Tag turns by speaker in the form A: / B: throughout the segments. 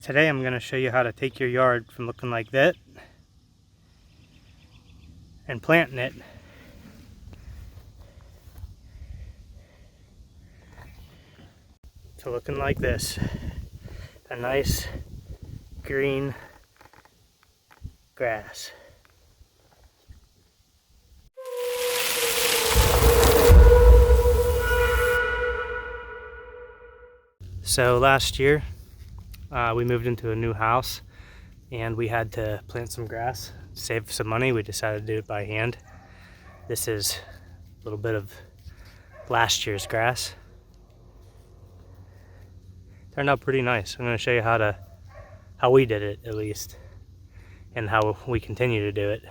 A: Today I'm going to show you how to take your yard from looking like that and planting it to looking like this. A nice green grass. So last year we moved into a new house and we had to plant some grass. To save some money, we decided to do it by hand. This is a little bit of last year's grass. Turned out pretty nice. I'm going to show you how we did it, at least, and how we continue to do it.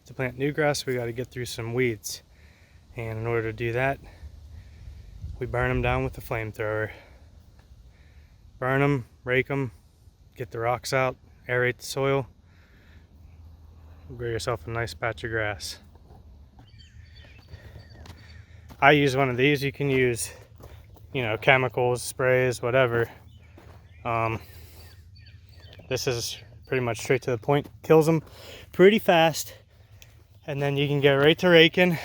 A: To plant new grass, we got to get through some weeds, and in order to do that, we burn them down with a flamethrower. Burn them, rake them, get the rocks out, aerate the soil, grow yourself a nice patch of grass. I use one of these. You can use, chemicals, sprays, whatever. This is pretty much straight to the point, kills them pretty fast, and then you can get right to raking.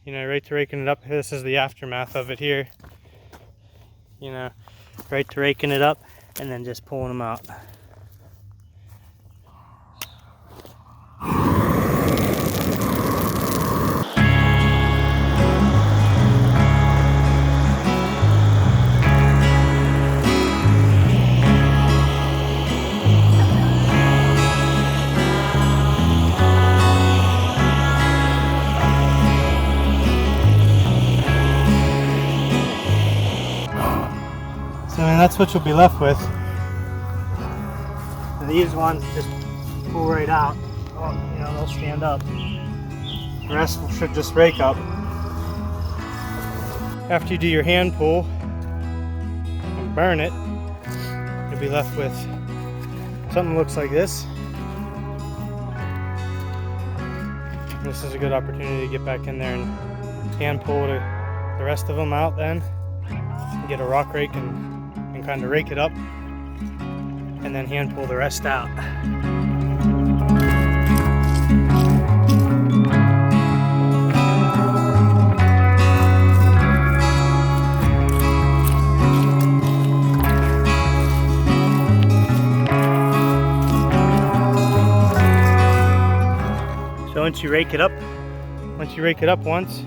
A: Right to raking it up. This is the aftermath of it here. Right to raking it up and then just pulling them out. So that's what you'll be left with. And these ones just pull right out. They'll stand up. The rest should just rake up. After you do your hand pull and burn it, you'll be left with something that looks like this. This is a good opportunity to get back in there and hand pull the rest of them out then. Get a rock rake and kind of rake it up and then hand pull the rest out. So once you rake it up once,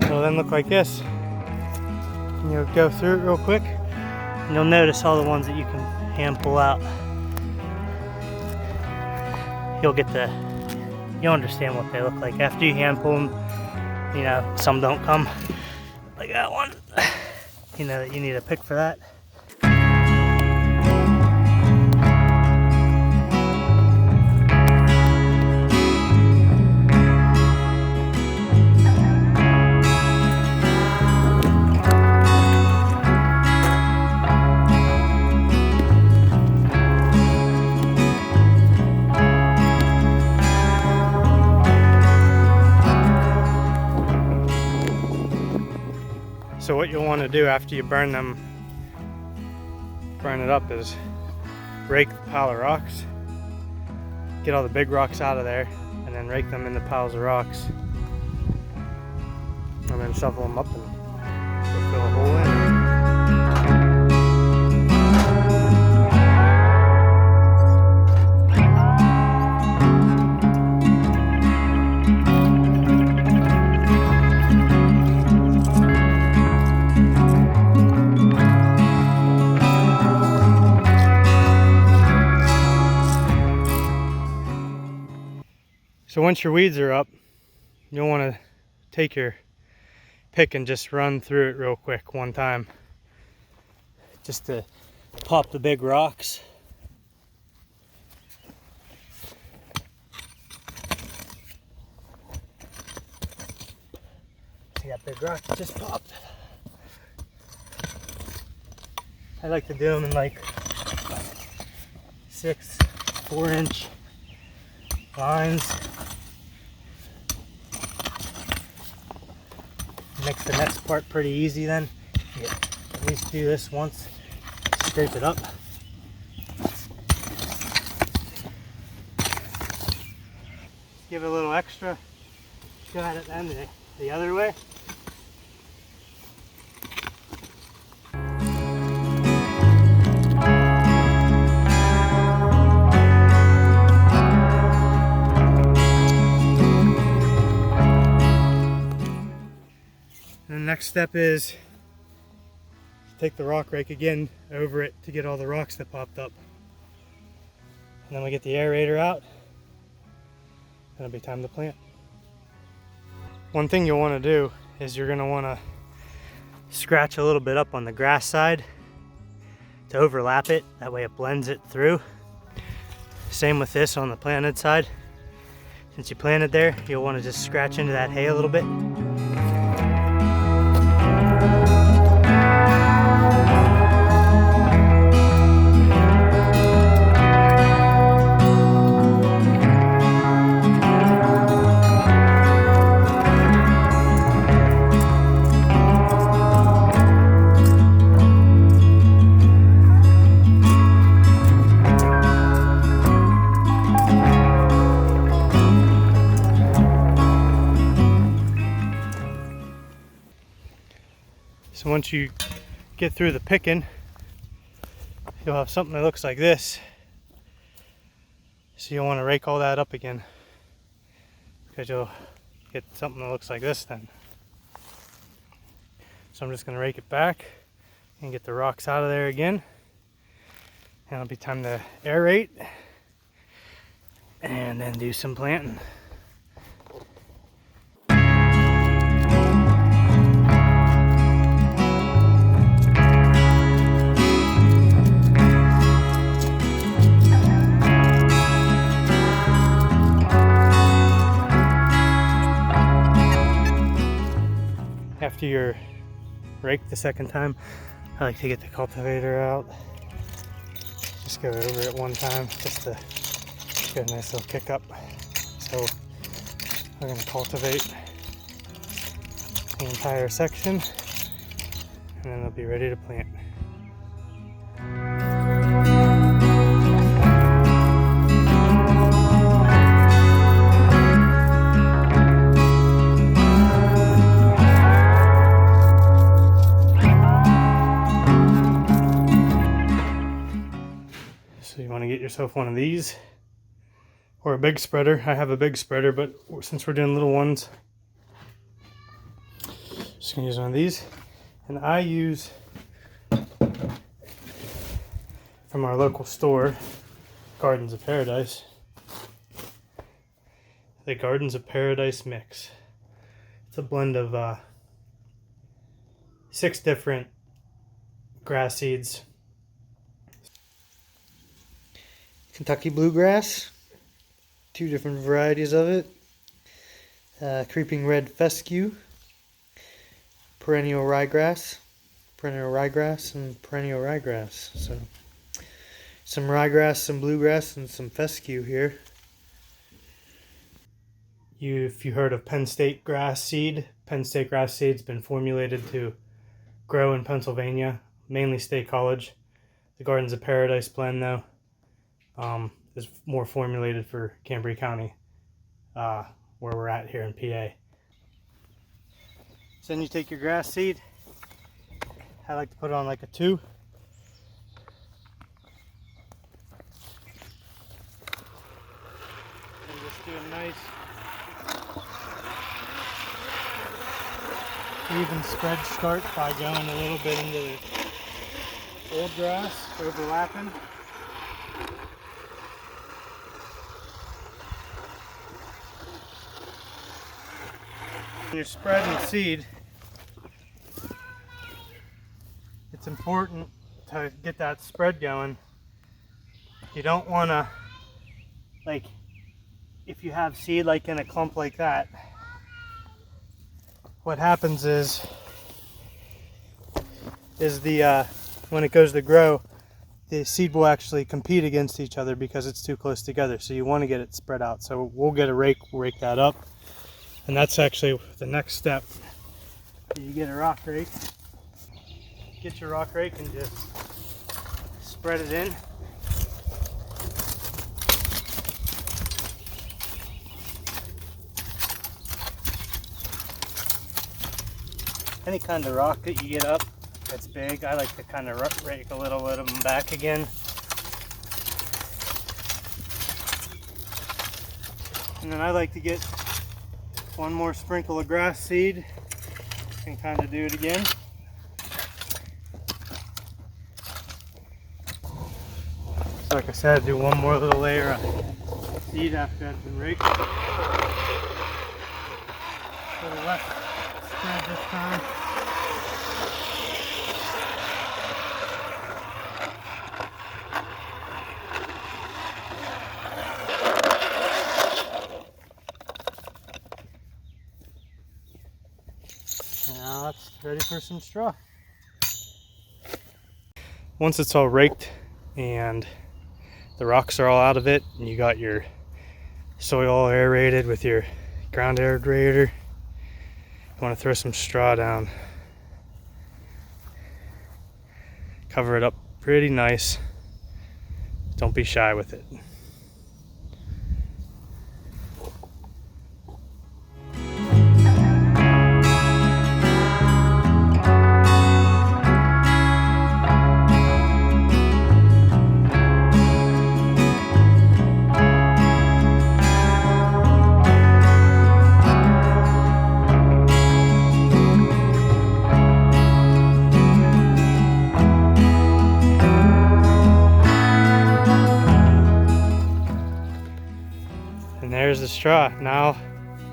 A: it'll then look like this. And you'll go through it real quick. And you'll notice all the ones that you can hand pull out. You'll understand what they look like after you hand pull them. Some don't come like that one. That you need a pick for that. So what you'll want to do after you burn it up is rake the pile of rocks, get all the big rocks out of there, and then rake them into piles of rocks, and then shovel them up and fill a hole in. So once your weeds are up, you'll want to take your pick and just run through it real quick one time, just to pop the big rocks. See that big rock that just popped? I like to do them in like 4-inch lines. Makes the next part pretty easy then. Yeah, at least do this once, scrape it up. give it a little extra. Go at it then the other way. And the next step is take the rock rake again over it to get all the rocks that popped up. And then we get the aerator out, and it'll be time to plant. One thing you'll want to do is you're going to want to scratch a little bit up on the grass side to overlap it. That way it blends it through. Same with this on the planted side. Since you planted there, you'll want to just scratch into that hay a little bit. So once you get through the picking, you'll have something that looks like this. So you'll want to rake all that up again, because you'll get something that looks like this then. So I'm just going to rake it back and get the rocks out of there again. And it'll be time to aerate and then do some planting. After you're raked the second time, I like to get the cultivator out. Just go over it one time just to get a nice little kick up. So we're going to cultivate the entire section, and then it'll be ready to plant. So you want to get yourself one of these or a big spreader. I have a big spreader, but since we're doing little ones, just gonna use one of these. And I use from our local store, Gardens of Paradise, the Gardens of Paradise mix. It's a blend of 6 different grass seeds. Kentucky bluegrass, 2 different varieties of it, creeping red fescue, perennial ryegrass, and perennial ryegrass. So some ryegrass, some bluegrass, and some fescue here. If you heard of Penn State grass seed, Penn State grass seed's been formulated to grow in Pennsylvania, mainly State College. The Gardens of Paradise blend though is more formulated for Cambria County, where we're at here in PA. So then you take your grass seed. I like to put it on like a 2. And just do a nice even spread start by going a little bit into the old grass, overlapping. When you're spreading seed, it's important to get that spread going. You don't want to, like, if you have seed like in a clump like that, what happens is when it goes to grow, the seed will actually compete against each other because it's too close together. So you want to get it spread out. So we'll get a rake, we'll rake that up. And that's actually the next step. You get a rock rake, get your rock rake and just spread it in. any kind of rock that you get up that's big, I like to kind of rake a little bit of them back again. And then I like to get one more sprinkle of grass seed and kind of do it again. So like I said, do one more little layer of seed after it's been raked. A little less spread this time. Now it's ready for some straw. Once it's all raked and the rocks are all out of it, and you got your soil all aerated with your ground aerator, you want to throw some straw down. Cover it up pretty nice. Don't be shy with it. And there's the straw. Now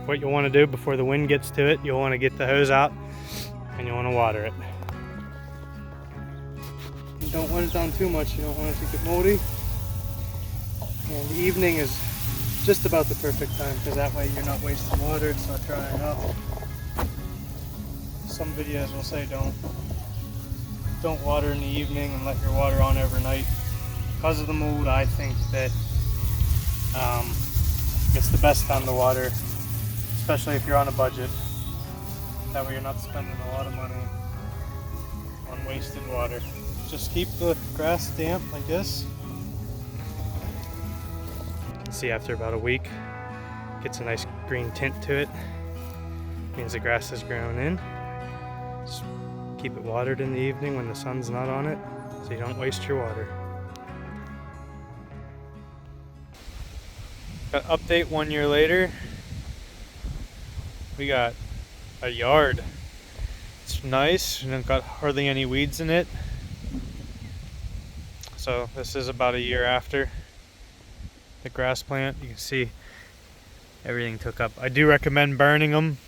A: what you'll want to do before the wind gets to it, you'll want to get the hose out and you want to water it. You don't want it done too much, you don't want it to get moldy. And the evening is just about the perfect time, because that way you're not wasting water, it's not drying up. Some videos will say don't water in the evening and let your water on overnight. Because of the mold, I think that it's the best time to water, especially if you're on a budget. That way you're not spending a lot of money on wasted water. Just keep the grass damp like this. You can see after about a week, it gets a nice green tint to it. Means the grass has grown in. Just keep it watered in the evening when the sun's not on it, so you don't waste your water. Got an update 1 year later. We got a yard. It's nice and it's got hardly any weeds in it. So this is about a year after the grass plant. You can see everything took up. I do recommend burning them.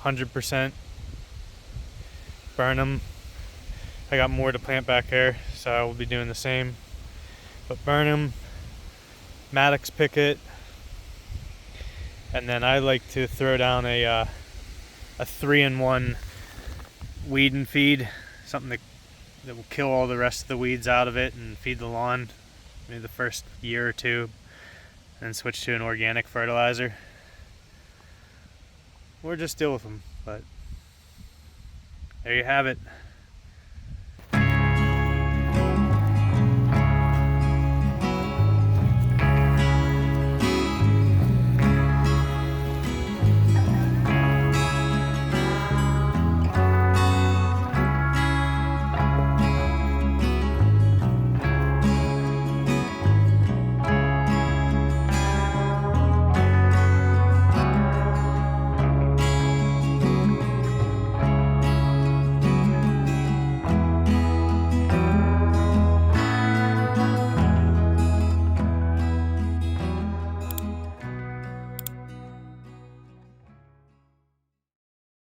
A: 100% burn them. I got more to plant back there, so I will be doing the same. But burn them. Maddox pick it, and then I like to throw down a 3-in-1 weed and feed, something that will kill all the rest of the weeds out of it and feed the lawn maybe the first year or two, and then switch to an organic fertilizer, or just deal with them. But there you have it.